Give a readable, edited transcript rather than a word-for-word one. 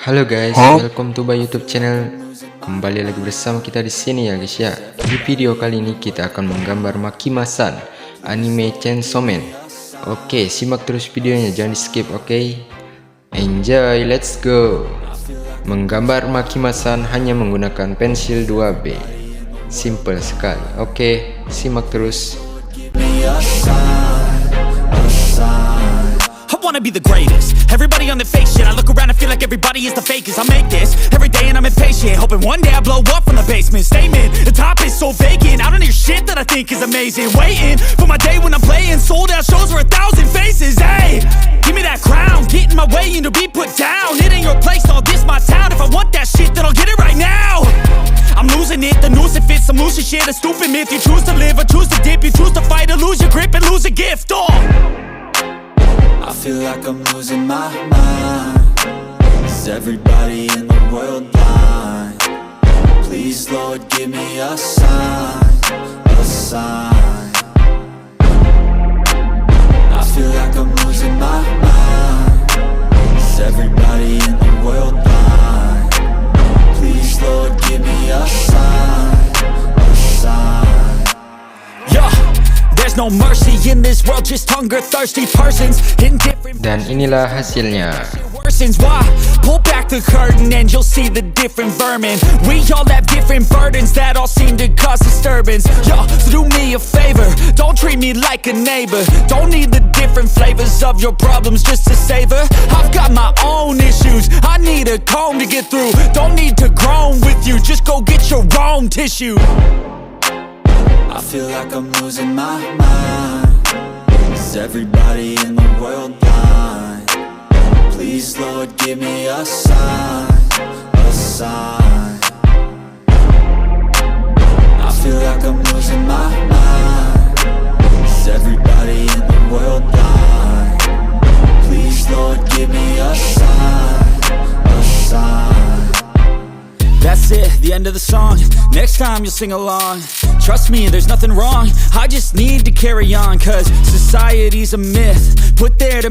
Halo guys, welcome to my YouTube channel. Kembali lagi bersama kita di sini ya guys ya. Di video kali ini kita akan menggambar Makima-san, anime Chainsaw Man. Oke, simak terus videonya, jangan di skip, oke? Enjoy, let's go. Menggambar Makima-san hanya menggunakan pensil 2B. Simple sekali. Oke, simak terus. I wanna be the greatest. Everybody on the fake shit. I look around and feel like everybody is the fakest. I make this every day and I'm impatient, hoping one day I blow up from the basement. Statement, the top is so vacant. I don't hear shit that I think is amazing. Waiting for my day when I'm playing sold out shows for 1,000 faces. Hey, give me that crown, get in my way and to be put down. It ain't your place, all this my town. If I want that shit, then I'll get it right now. I'm losing it, the noose it fits. I'm losing shit, a stupid myth. You choose to live or choose to dip. You choose to fight or lose your grip and lose a gift. I feel like I'm losing my mind. Is everybody in the world blind? Please Lord, give me a sign, a sign. I feel like I'm losing my mind. Is everybody in the world blind? Please Lord, give me a sign, a sign. Yeah, there's no mercy in this world, just hunger-thirsty persons in different. Dan inilah hasilnya. Worsens. Why? Pull back the curtain and you'll see the different vermin. We all have different burdens that all seem to cause disturbance. Yo, so do me a favor, don't treat me like a neighbor. Don't need the different flavors of your problems just to savor. I've got my own issues, I need a comb to get through. Don't need to groan with you, just go get your own tissue. I feel like I'm losing my mind. Is everybody in the world blind? Please Lord, give me a sign, a sign. I feel like I'm losing my mind. Is everybody in the world blind? Please Lord, give me a sign, a sign. That's it, the end of the song. Next time you'll sing along. Trust me, there's nothing wrong. I just need to carry on, cause society's a myth put there to